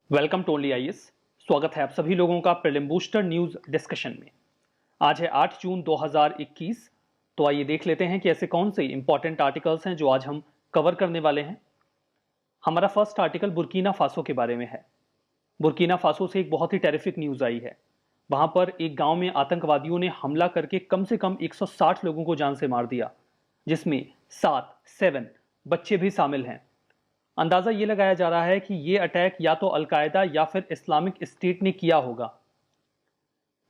Welcome to only IAS. स्वागत है आप सभी लोगों का प्रीलिम बूस्टर न्यूज डिस्कशन में। आज है 8 जून 2021। तो आइए देख लेते हैं कि ऐसे कौन से इंपॉर्टेंट आर्टिकल्स हैं जो आज हम कवर करने वाले हैं। हमारा फर्स्ट आर्टिकल बुर्किना फासो के बारे में है। बुर्किना फासो से एक बहुत ही टेरिफिक न्यूज आई है। वहां पर एक गांव में आतंकवादियों ने हमला करके कम से कम 160 लोगों को जान से मार दिया, जिसमें 7 बच्चे भी शामिल हैं। अंदाजा ये लगाया जा रहा है कि ये अटैक या तो अलकायदा या फिर इस्लामिक स्टेट ने किया होगा।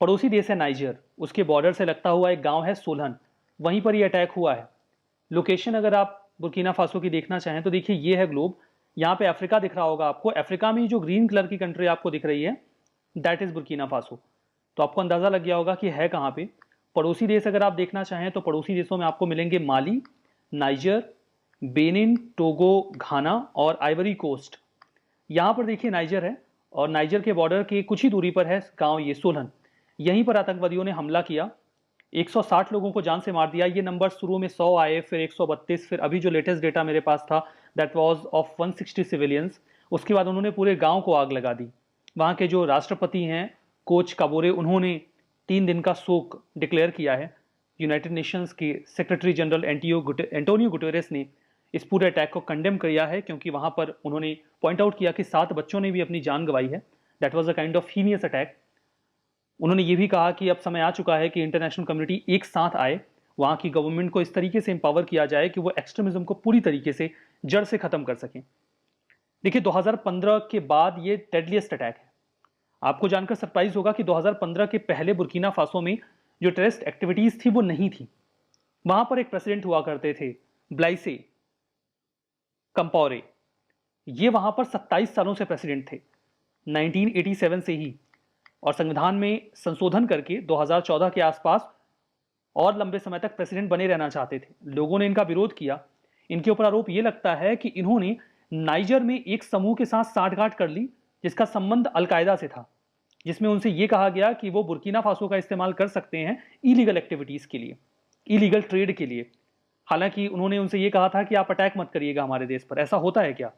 पड़ोसी देश है नाइजर, उसके बॉर्डर से लगता हुआ एक गांव है सोलहन, वहीं पर यह अटैक हुआ है। लोकेशन अगर आप बुर्किना फासो की देखना चाहें तो देखिए ये है ग्लोब। यहाँ पे अफ्रीका दिख रहा होगा आपको। अफ्रीका में जो ग्रीन कलर की कंट्री आपको दिख रही है दैट इज बुर्किना फासो। तो आपको अंदाजा लग गया होगा कि है कहाँ पे। पड़ोसी देश अगर आप देखना चाहें तो पड़ोसी देशों में आपको मिलेंगे माली, नाइजर, बेनिन, टोगो, घाना और आइवरी कोस्ट। यहाँ पर देखिए नाइजर है और नाइजर के बॉर्डर के कुछ ही दूरी पर है गांव ये सोलहन। यहीं पर आतंकवादियों ने हमला किया, 160 लोगों को जान से मार दिया। ये नंबर शुरू में 100 आए, फिर 132, फिर अभी जो लेटेस्ट डेटा मेरे पास था दैट वाज ऑफ 160 सिविलियंस। उसके बाद उन्होंने पूरे गांव को आग लगा दी। वहाँ के जो राष्ट्रपति हैं कोच काबोरे, उन्होंने 3 दिन का शोक डिक्लेयर किया है। यूनाइटेड नेशंस के सेक्रेटरी जनरल एंटोनियो गुटेरेस ने इस पूरे अटैक को कंडेम किया है, क्योंकि वहां पर उन्होंने पॉइंट आउट किया कि 7 बच्चों ने भी अपनी जान गंवाई है। That was a kind of heinous attack. उन्होंने ये भी कहा कि अब समय आ चुका है कि इंटरनेशनल कम्युनिटी एक साथ आए, वहां की गवर्नमेंट को इस तरीके से एम्पावर किया जाए कि वो एक्सट्रीमिज्म को पूरी तरीके से जड़ से खत्म कर सकें। देखिए 2015 के बाद ये डेडलीस्ट अटैक है। आपको जानकर सरप्राइज होगा कि 2015 के पहले बुर्किना फासो में जो टेररिस्ट एक्टिविटीज थी वो नहीं थी। वहां पर एक प्रेसिडेंट हुआ करते थे ब्लाइसे कंपावरे। ये वहां पर 27 सालों से प्रेसिडेंट थे, 1987 से ही, और संविधान में संशोधन करके 2014 के आसपास और लंबे समय तक प्रेसिडेंट बने रहना चाहते थे। लोगों ने इनका विरोध किया। इनके ऊपर आरोप यह लगता है कि इन्होंने नाइजर में एक समूह के साथ साठगांठ कर ली जिसका संबंध अलकायदा से था, जिसमें उनसे यह कहा गया कि वो बुर्किना फासो का इस्तेमाल कर सकते हैं इलीगल एक्टिविटीज के लिए, इलीगल ट्रेड के लिए। हालांकि उन्होंने उनसे यह कहा था कि आप अटैक मत करिएगा हमारे देश पर। ऐसा होता है क्या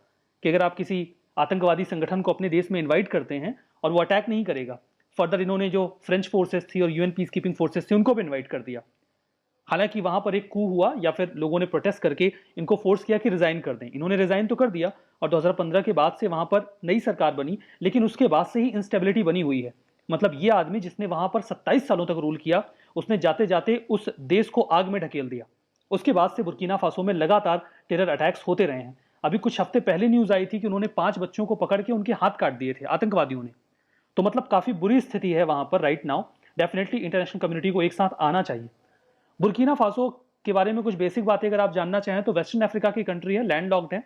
कि अगर आप किसी आतंकवादी संगठन को अपने देश में इनवाइट करते हैं और वो अटैक नहीं करेगा। फर्दर इन्होंने जो फ्रेंच फोर्सेस थी और यूएन पीस कीपिंग फोर्सेस थी उनको भी इनवाइट कर दिया। हालांकि वहां पर एक कू हुआ या फिर लोगों ने प्रोटेस्ट करके इनको फोर्स किया कि रिजाइन कर दें। इन्होंने रिजाइन तो कर दिया और 2015 के बाद से वहां पर नई सरकार बनी, लेकिन उसके बाद से ही इंस्टेबिलिटी बनी हुई है। मतलब ये आदमी जिसने वहां पर 27 सालों तक रूल किया, उसने जाते जाते उस देश को आग में ढकेल दिया। उसके बाद से बुर्किना फासो में लगातार टेरर अटैक्स होते रहे हैं। अभी कुछ हफ्ते पहले न्यूज आई थी कि उन्होंने 5 बच्चों को पकड़ के उनके हाथ काट दिए थे आतंकवादियों ने। तो मतलब काफी बुरी स्थिति है वहां पर right now. Definitely international community को एक साथ आना चाहिए। बुर्किना फासो के बारे में कुछ बेसिक बातें अगर आप जानना चाहें तो वेस्टर्न अफ्रीका की कंट्री है, लैंडलॉक्ड है।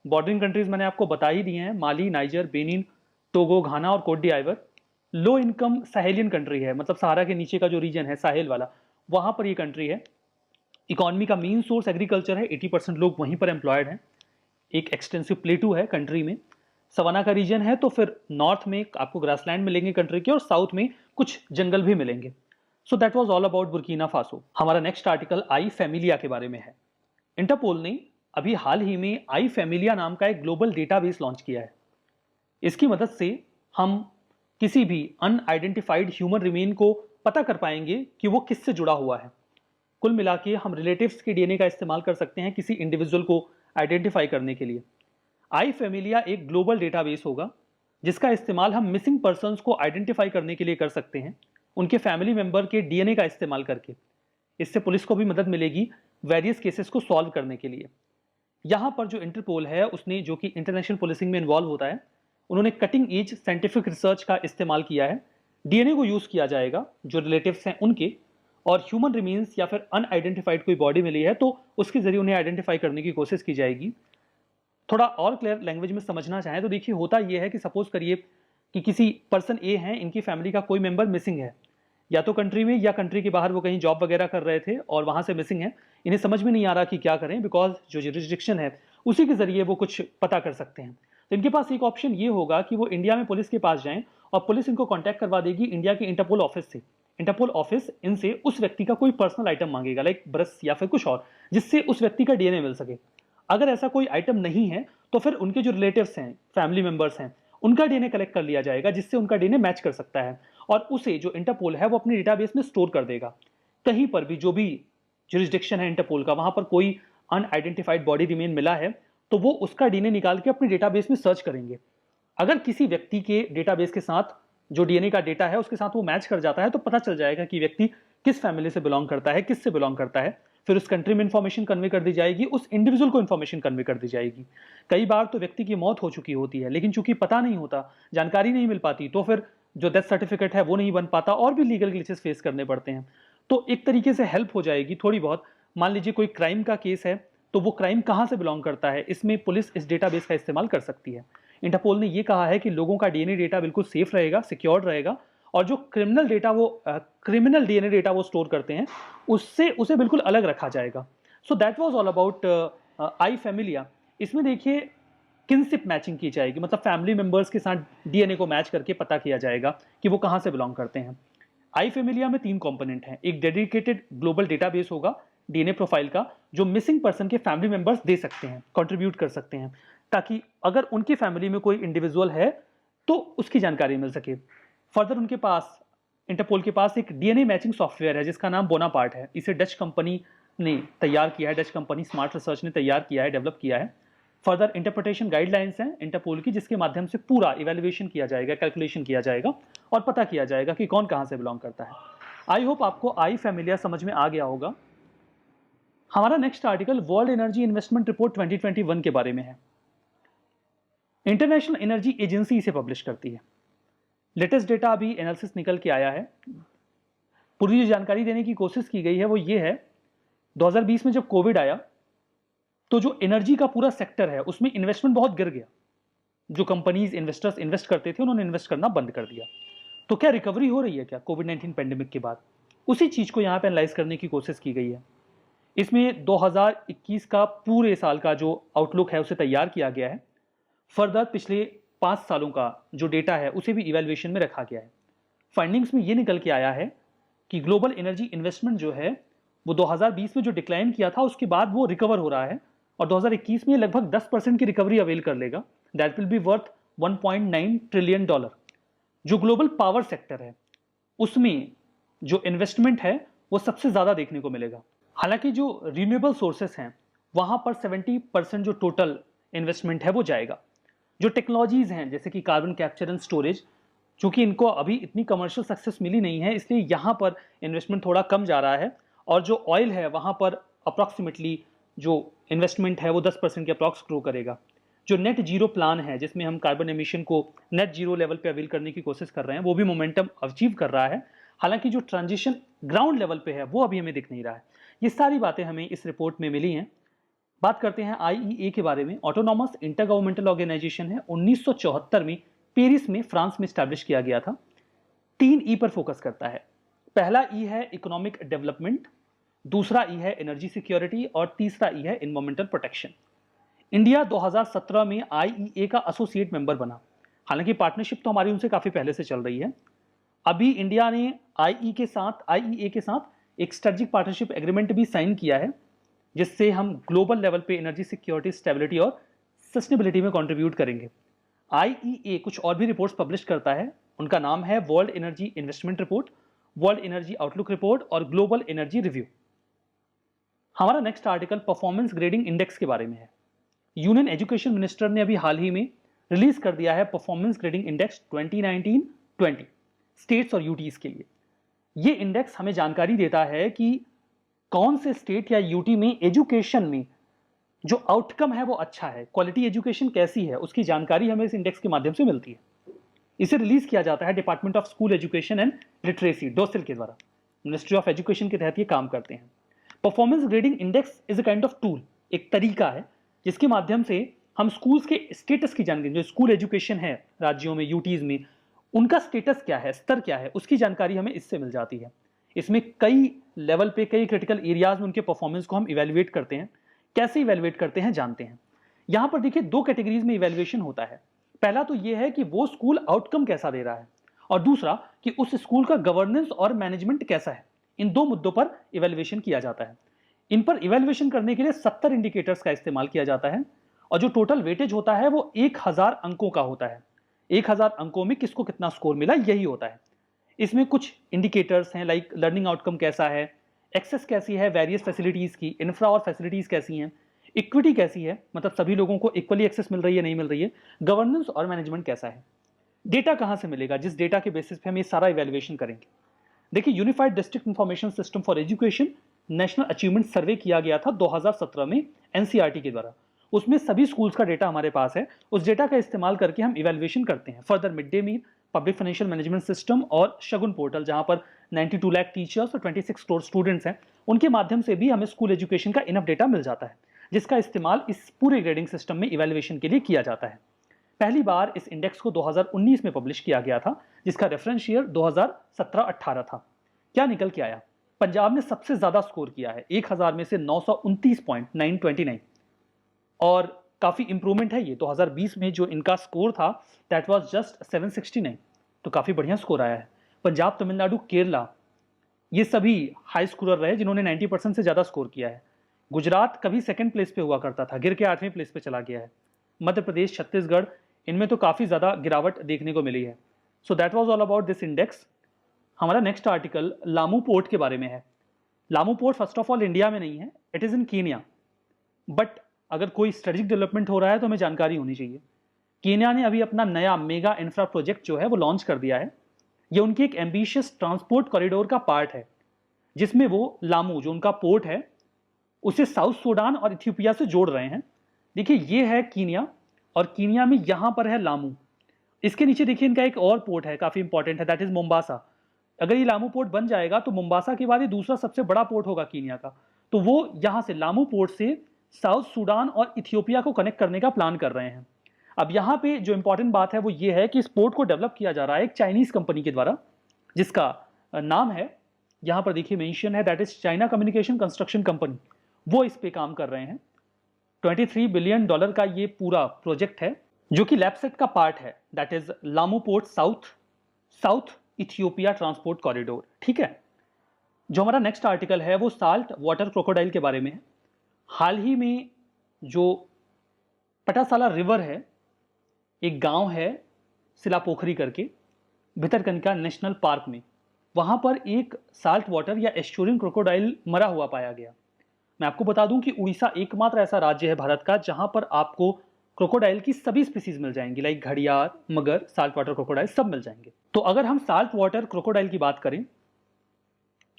बॉर्डरिंग कंट्रीज मैंने आपको बता ही दी हैं, Mali, Niger, Benin, Togo, Ghana और Cote d'Ivoire. Low income Sahelian country है, मतलब सहारा के नीचे का जो रीजन है साहेल वाला, वहां पर ये कंट्री है। इकोनॉमी का मेन सोर्स एग्रीकल्चर है, 80% लोग वहीं पर एम्प्लॉयड हैं। एक एक्सटेंसिव प्लेटू है कंट्री में, सवाना का रीजन है, तो फिर नॉर्थ में आपको ग्रासलैंड मिलेंगे कंट्री के और साउथ में कुछ जंगल भी मिलेंगे। So that was all about Burkina Faso. हमारा नेक्स्ट आर्टिकल आई फैमिलिया के बारे में है। इंटरपोल ने अभी हाल ही में आई फैमिलिया नाम का एक ग्लोबल डेटाबेस लॉन्च किया है। इसकी मदद से हम किसी भी अनआइडेंटिफाइड ह्यूमन रिमेन को पता कर पाएंगे कि वो किससे जुड़ा हुआ है। कुल मिला के हम रिलेटिव्स के डीएनए का इस्तेमाल कर सकते हैं किसी इंडिविजुअल को आइडेंटिफाई करने के लिए। आई फैमिलिया एक ग्लोबल डेटाबेस होगा जिसका इस्तेमाल हम मिसिंग पर्सन्स को आइडेंटिफाई करने के लिए कर सकते हैं, उनके फैमिली मेंबर के डीएनए का इस्तेमाल करके। इससे पुलिस को भी मदद मिलेगी वेरियस केसेस को सॉल्व करने के लिए। यहाँ पर जो इंटरपोल है उसने, जो कि इंटरनेशनल पुलिसिंग में इन्वॉल्व होता है, उन्होंने कटिंग एज साइंटिफिक रिसर्च का इस्तेमाल किया है। डीएनए को यूज किया जाएगा जो रिलेटिव्स हैं उनके, और ह्यूमन रिमेन्स या फिर अनआइडेंटिफाइड कोई बॉडी मिली है तो उसके जरिए उन्हें आइडेंटिफाई करने की कोशिश की जाएगी। थोड़ा और क्लियर लैंग्वेज में समझना चाहें तो देखिए होता यह है कि सपोज करिए कि किसी पर्सन ए हैं, इनकी फैमिली का कोई मेंबर मिसिंग है, या तो कंट्री में या कंट्री के बाहर वो कहीं जॉब वगैरह कर रहे थे और वहां से मिसिंग है। इन्हें समझ में नहीं आ रहा कि क्या करें, बिकॉज जो जुरिस्डिक्शन है उसी के जरिए वो कुछ पता कर सकते हैं। तो इनके पास एक ऑप्शन ये होगा कि वो इंडिया में पुलिस के पास जाएं और पुलिस इनको कॉन्टैक्ट करवा देगी इंडिया के इंटरपोल ऑफिस से। इंटरपोल ऑफिस इनसे उस व्यक्ति का कोई पर्सनल आइटम मांगेगा, लाइक ब्रश या फिर कुछ और, जिससे उस व्यक्ति का डीएनए मिल सके। अगर ऐसा कोई आइटम नहीं है तो फिर उनके जो रिलेटिव्स हैं, फैमिली मेंबर्स हैं, उनका डीएनए कलेक्ट कर लिया जाएगा, जिससे उनका डीएनए मैच कर सकता है और उसे जो इंटरपोल है वो अपने डेटाबेस में स्टोर कर देगा। कहीं पर भी जो भी जुरिस्डिक्शन है इंटरपोल का, वहां पर कोई अनआइडेंटिफाइड बॉडी रिमेन मिला है तो वो उसका डीएनए निकाल के अपने डेटाबेस में सर्च करेंगे। अगर किसी व्यक्ति के डेटाबेस के साथ जो डीएनए का डेटा है उसके साथ वो मैच कर जाता है तो पता चल जाएगा कि व्यक्ति किस फैमिली से बिलोंग करता है, किस से बिलोंग करता है। फिर उस कंट्री में इंफॉर्मेशन कन्वे कर दी जाएगी, उस इंडिविजुअल को इंफॉर्मेशन कन्वे कर दी जाएगी। कई बार तो व्यक्ति की मौत हो चुकी होती है, लेकिन चूंकि पता नहीं होता, जानकारी नहीं मिल पाती, तो फिर जो डेथ सर्टिफिकेट है वो नहीं बन पाता और भी लीगल ग्लिचेस फेस करने पड़ते हैं। तो एक तरीके से हेल्प हो जाएगी थोड़ी बहुत। मान लीजिए कोई क्राइम का केस है तो वो क्राइम कहाँ से बिलोंग करता है, इसमें पुलिस इस डेटाबेस का इस्तेमाल कर सकती है। इंटरपोल ने ये कहा है कि लोगों का डीएनए डेटा बिल्कुल सेफ रहेगा, सिक्योर रहेगा, और जो क्रिमिनल डीएनए डेटा वो स्टोर करते हैं उससे उसे बिल्कुल अलग रखा जाएगा। So that was all about I Familia. इसमें देखिए किनशिप मैचिंग की जाएगी, मतलब फैमिली मेंबर्स के साथ डीएनए को मैच करके पता किया जाएगा कि वो कहाँ से बिलोंग करते हैं। आई फैमिलिया में 3 कंपोनेंट हैं। एक डेडिकेटेड ग्लोबल डेटाबेस होगा डीएनए प्रोफाइल का, जो मिसिंग पर्सन के फैमिली मेंबर्स दे सकते हैं, कंट्रीब्यूट कर सकते हैं, ताकि अगर उनकी फैमिली में कोई इंडिविजुअल है तो उसकी जानकारी मिल सके। फर्दर उनके पास, इंटरपोल के पास एक डीएनए मैचिंग सॉफ्टवेयर है जिसका नाम बोनापार्ट है। इसे डच कंपनी ने तैयार किया है, डच कंपनी स्मार्ट रिसर्च ने तैयार किया है, डेवलप किया है। फर्दर इंटरप्रिटेशन गाइडलाइंस हैं इंटरपोल की, जिसके माध्यम से पूरा इवैल्यूएशन किया जाएगा, कैलकुलेशन किया जाएगा और पता किया जाएगा कि कौन कहां से बिलोंग करता है। आई होप आपको आई फैमिलिया समझ में आ गया होगा। हमारा next article world energy investment report 2021 के बारे में है। इंटरनेशनल एनर्जी एजेंसी इसे पब्लिश करती है। लेटेस्ट डेटा अभी एनालिसिस निकल के आया है। पूरी जो जानकारी देने की कोशिश की गई है वो ये है, 2020 में जब कोविड आया तो जो एनर्जी का पूरा सेक्टर है उसमें इन्वेस्टमेंट बहुत गिर गया। जो कंपनीज, इन्वेस्टर्स इन्वेस्ट करते थे उन्होंने इन्वेस्ट करना बंद कर दिया। तो क्या रिकवरी हो रही है क्या कोविड-19 पेंडेमिक के बाद? उसी चीज को यहाँ पे एनालाइज करने की कोशिश की गई है। इसमें 2021 का पूरे साल का जो आउटलुक है उसे तैयार किया गया है। फर्दर पिछले 5 सालों का जो डेटा है उसे भी इवैल्यूएशन में रखा गया है। फाइंडिंग्स में ये निकल के आया है कि ग्लोबल एनर्जी इन्वेस्टमेंट जो है वो 2020 में जो डिक्लाइन किया था उसके बाद वो रिकवर हो रहा है और 2021 में लगभग 10% की रिकवरी अवेल कर लेगा। That will be worth $1.9 trillion. जो ग्लोबल पावर सेक्टर है उसमें जो इन्वेस्टमेंट है वो सबसे ज्यादा देखने को मिलेगा। हालांकि जो रिन्यूएबल सोर्सेस हैं वहां पर 70% जो टोटल इन्वेस्टमेंट है वो जाएगा। जो टेक्नोलॉजीज हैं जैसे कि कार्बन कैप्चर एंड स्टोरेज, चूंकि इनको अभी इतनी कमर्शियल सक्सेस मिली नहीं है इसलिए यहां पर इन्वेस्टमेंट थोड़ा कम जा रहा है। और जो ऑयल है वहां पर अप्रॉक्सीमेटली जो इन्वेस्टमेंट है वो 10% के अप्रॉक्स ग्रो करेगा। जो नेट जीरो प्लान है जिसमें हम कार्बन एमिशन को नेट जीरो लेवल पे अवेल करने की कोशिश कर रहे हैं, वो भी मोमेंटम अचीव कर रहा है। हालांकि जो ट्रांजिशन ग्राउंड लेवल पे है वो अभी हमें दिख नहीं रहा है। ये सारी बातें हमें इस रिपोर्ट में मिली हैं। बात करते हैं आईईए के बारे में। ऑटोनॉमस इंटर गवर्नमेंटल ऑर्गेनाइजेशन है, 1974 में पेरिस में फ्रांस में स्टैब्लिश किया गया था। 3 ई पर फोकस करता है। पहला ई है इकोनॉमिक डेवलपमेंट, दूसरा ई है एनर्जी सिक्योरिटी और तीसरा ई है एनवायरमेंटल प्रोटेक्शन। इंडिया 2017 में आईईए का एसोसिएट मेंबर बना। हालांकि पार्टनरशिप तो हमारी उनसे काफी पहले से चल रही है। अभी इंडिया ने आईईए के साथ एक स्ट्रेटेजिक पार्टनरशिप एग्रीमेंट भी साइन किया है, जिससे हम ग्लोबल लेवल पे एनर्जी सिक्योरिटी, स्टेबिलिटी और सस्टेनेबिलिटी में कंट्रीब्यूट करेंगे। आईईए कुछ और भी रिपोर्ट्स पब्लिश करता है। उनका नाम है world energy investment report, world energy outlook report और ग्लोबल एनर्जी रिव्यू। हमारा next article performance grading index के बारे में है। यूनियन एजुकेशन मिनिस्टर ने अभी हाल ही में रिलीज कर दिया है परफॉर्मेंस ग्रेडिंग इंडेक्स 2019-20 स्टेट्स और यूटीज के लिए। ये इंडेक्स हमें जानकारी देता है कि कौन से स्टेट या यूटी में एजुकेशन में जो आउटकम है वो अच्छा है, क्वालिटी एजुकेशन कैसी है, उसकी जानकारी हमें इस इंडेक्स के माध्यम से मिलती है। इसे रिलीज किया जाता है department of school education and literacy, डोसिल के द्वारा। मिनिस्ट्री ऑफ एजुकेशन के तहत ये काम करते हैं। Performance grading index is a kind of tool, एक तरीका है जिसके माध्यम से हम स्कूल्स के स्टेटस की जानकारी, जो स्कूल एजुकेशन है राज्यों में, यूटीज में, उनका स्टेटस क्या है, स्तर क्या है, उसकी जानकारी हमें इससे मिल जाती है। इसमें कई लेवल पे, कई क्रिटिकल एरियाज में उनके परफॉर्मेंस को हम इवेल्युएट करते हैं। कैसे इवेल्युएट करते हैं जानते हैं। यहां पर देखिए 2 कैटेगरीज में इवेल्युएशन होता है। पहला तो यह है कि वो स्कूल आउटकम कैसा दे रहा है, और दूसरा कि उस स्कूल का गवर्नेंस और मैनेजमेंट कैसा है। इन 2 मुद्दों पर इवेल्युएशन किया जाता है। इन पर इवेल्युएशन करने के लिए 70 इंडिकेटर्स का इस्तेमाल किया जाता है और जो टोटल वेटेज होता है वो 1000 अंकों का होता है। 1000 अंकों में किसको कितना स्कोर मिला, यही होता है। इसमें कुछ इंडिकेटर्स हैं, लाइक लर्निंग आउटकम कैसा है, एक्सेस कैसी है वेरियस फैसिलिटीज़ की, इंफ्रा और फैसिलिटीज़ कैसी हैं, इक्विटी कैसी है, मतलब सभी लोगों को इक्वली एक्सेस मिल रही है नहीं मिल रही है, गवर्नेंस और मैनेजमेंट कैसा है। डेटा कहाँ से मिलेगा, जिस डेटा के बेसिस पे हम ये सारा इवेल्युएशन करेंगे। देखिए, unified district information system for education national achievement सर्वे किया गया था 2017 में एनसीईआरटी के द्वारा। उसमें सभी स्कूल्स का डेटा हमारे पास है। उस डेटा का इस्तेमाल करके हम इवेल्युएशन करते हैं। Further mid day meal, public financial management system और शगुन पोर्टल, जहां पर 92 लाख टीचर्स और 26 करोड़ स्टूडेंट्स हैं, उनके माध्यम से भी हमें स्कूल एजुकेशन का इनफ डेटा मिल जाता है, जिसका इस्तेमाल इस पूरे ग्रेडिंग सिस्टम में इवेल्युएशन के लिए किया जाता है। पहली बार इस इंडेक्स को 2019 में पब्लिश किया गया था, जिसका रेफरेंस ईयर 2017-18 था। क्या निकल के आया? पंजाब ने सबसे ज्यादा स्कोर किया है, 1000 में से 929.929, और काफी इंप्रूवमेंट है ये। 2020 में जो इनका स्कोर था दैट वाज जस्ट 769, तो काफी बढ़िया स्कोर आया है। पंजाब, तमिलनाडु, केरला, ये सभी हाई स्कोरर रहे जिन्होंने 90% से ज्यादा स्कोर किया है। गुजरात कभी सेकंड प्लेस पे हुआ करता था, गिर के 8वें प्लेस पे चला गया है। मध्य प्रदेश, छत्तीसगढ़, इनमें तो काफी ज्यादा गिरावट देखने को मिली है। So that was all about this index. हमारा नेक्स्ट आर्टिकल लामू पोर्ट के बारे में है। Lamu port first of all India में नहीं है, it is in Kenya. But अगर कोई स्ट्रेटेजिक डेवलपमेंट हो रहा है तो हमें जानकारी होनी चाहिए। कीनिया ने अभी अपना नया मेगा इंफ्रा प्रोजेक्ट जो है वो लॉन्च कर दिया है। ये उनकी एक एम्बिशियस ट्रांसपोर्ट कॉरिडोर का पार्ट है, जिसमें वो लामू, जो उनका पोर्ट है, उसे साउथ सूडान और इथियोपिया से जोड़ रहे हैं। देखिए, ये है कीनिया, और कीनिया में यहां पर है लामू। इसके नीचे देखिए इनका एक और पोर्ट है, काफी इंपॉर्टेंट है, दैट इज मोम्बासा। अगर ये लामू पोर्ट बन जाएगा तो मोम्बासा के बाद ये दूसरा सबसे बड़ा पोर्ट होगा कीनिया का। तो वो यहां से लामू पोर्ट से साउथ सूडान और इथियोपिया को कनेक्ट करने का प्लान कर रहे हैं। अब यहां पे जो इंपॉर्टेंट बात है वो ये है कि इस पोर्ट को डेवलप किया जा रहा है एक चाइनीज कंपनी के द्वारा, जिसका नाम है, यहां पर देखिए मेंशन है, that is China communication construction company. वो इस पे काम कर रहे हैं। $23 बिलियन का ये पूरा प्रोजेक्ट है, जो कि लैपसेट का पार्ट है, that is Lamu port south Ethiopia transport corridor. ठीक है। जो हमारा नेक्स्ट आर्टिकल है वो साल्ट वाटर क्रोकोडाइल के बारे में है। हाल ही में जो पटासाला रिवर है, एक गांव है सिलापोखरी करके, भितरकनिका नेशनल पार्क में, वहां पर एक साल्ट वाटर या एस्चुरिन क्रोकोडाइल मरा हुआ पाया गया। मैं आपको बता दूं कि उड़ीसा एकमात्र ऐसा राज्य है भारत का जहां पर आपको क्रोकोडाइल की सभी स्पीसीज मिल जाएंगी, लाइक घड़ियाल, मगर, साल्ट वाटर क्रोकोडाइल सब मिल जाएंगे। तो अगर हम साल्ट वाटर क्रोकोडाइल की बात करें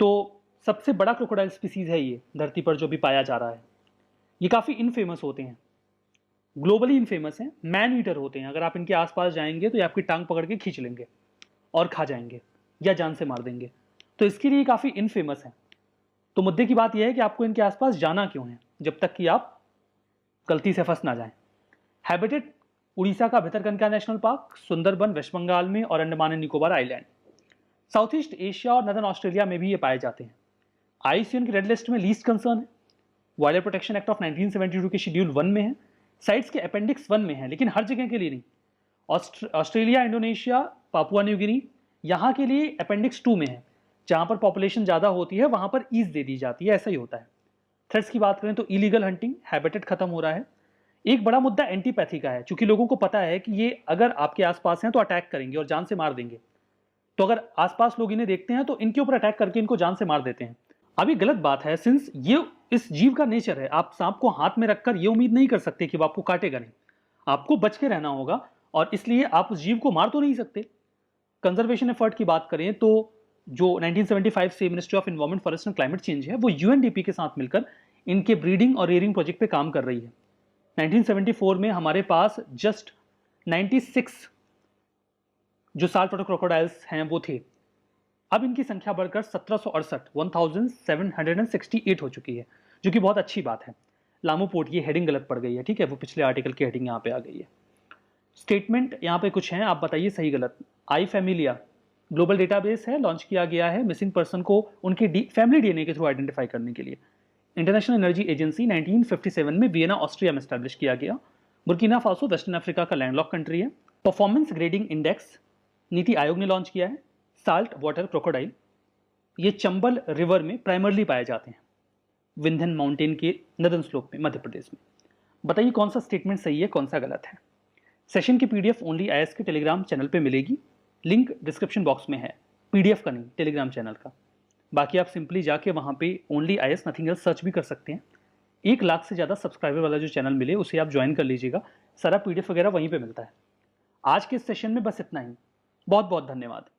तो सबसे बड़ा क्रोकोडाइल स्पीसीज है ये धरती पर जो भी पाया जा रहा है। ये काफ़ी इनफेमस होते हैं, ग्लोबली इनफेमस हैं, मैन ईटर होते हैं। अगर आप इनके आसपास जाएंगे तो ये आपकी टांग पकड़ के खींच लेंगे और खा जाएंगे या जान से मार देंगे। तो इसके लिए काफ़ी इनफेमस है। तो मुद्दे की बात यह है कि आपको इनके आसपास जाना क्यों है, जब तक कि आप गलती से फंस ना जाएं। हैबिटेट उड़ीसा का Bhitarkanika national park, Sundarban west Bengal में, और Andaman and Nicobar island. South east Asia और नदर्न ऑस्ट्रेलिया में भी ये पाए जाते हैं। आईयूसीएन की रेड लिस्ट में लीस्ट कंसर्न है। वाइल्ड प्रोटेक्शन एक्ट ऑफ 1972 के शेड्यूल 1 में है। साइट्स के अपेंडिक्स 1 में है, लेकिन हर जगह के लिए नहीं। Australia, Indonesia, Papua New Guinea, यहाँ के लिए अपेंडिक्स 2 में है। जहाँ पर पॉपुलेशन ज़्यादा होती है वहाँ पर ईज दे दी जाती है, ऐसा ही होता है। थ्रेट्स की बात करें तो इलीगल हंटिंग, हैबिटेट खत्म हो रहा है। एक बड़ा मुद्दा एंटीपैथी का है, क्योंकि लोगों को पता है कि ये अगर आपके आसपास हैं तो अटैक करेंगे और जान से मार देंगे। तो अगर आसपास लोग इन्हें देखते हैं तो इनके ऊपर अटैक करके इनको जान से मार देते हैं। अभी गलत बात है, सिंस ये इस जीव का नेचर है। आप सांप को हाथ में रखकर ये उम्मीद नहीं कर सकते कि वो आपको काटेगा नहीं, आपको बच के रहना होगा, और इसलिए आप उस जीव को मार तो नहीं सकते। कंजर्वेशन एफर्ट की बात करें तो जो 1975 से ministry of environment, forest and climate change है, वो यूएनडीपी के साथ मिलकर इनके ब्रीडिंग और रेयरिंग प्रोजेक्ट पे काम कर रही है। 1974 में हमारे पास जस्ट 96 जो साल्ट वाटर क्रोकोडाइल्स हैं वो थे। अब इनकी संख्या बढ़कर 1768 हो चुकी है, जो कि बहुत अच्छी बात है। लामू पोर्ट, ये हेडिंग गलत पड़ गई है, ठीक है, वो पिछले आर्टिकल की हेडिंग यहाँ पे आ गई है। स्टेटमेंट यहाँ पे कुछ हैं, आप बताइए सही गलत। आई फैमिलिया ग्लोबल डेटाबेस है, लॉन्च किया गया है मिसिंग पर्सन को उनके फैमिली डीएनए के थ्रू आइडेंटिफाई करने के लिए। इंटरनेशनल एनर्जी एजेंसी 1957 में वियना, ऑस्ट्रिया में स्टैब्लिश किया गया। बुर्किना फासो वेस्टर्न अफ्रीका का लैंडलॉक कंट्री है। Performance grading index NITI Aayog ने लॉन्च किया है। साल्ट वाटर क्रोकोडाइल, ये चंबल रिवर में प्राइमरली पाए जाते हैं, विंध्यन माउंटेन के नदर्न स्लोप में, मध्य प्रदेश में। बताइए कौन सा स्टेटमेंट सही है, कौन सा गलत है। सेशन की पीडीएफ ओनली आईएएस के टेलीग्राम चैनल पे मिलेगी, लिंक डिस्क्रिप्शन बॉक्स में है, पीडीएफ का नहीं, टेलीग्राम चैनल का। बाकी आप सिंपली जाके वहाँ पे only IAS nothing else search भी कर सकते हैं। 1 लाख से ज़्यादा सब्सक्राइबर वाला जो चैनल मिले उसे आप ज्वाइन कर लीजिएगा, सारा पीडीएफ वगैरह वहीं पे मिलता है। आज के इस सेशन में बस इतना ही। बहुत बहुत धन्यवाद।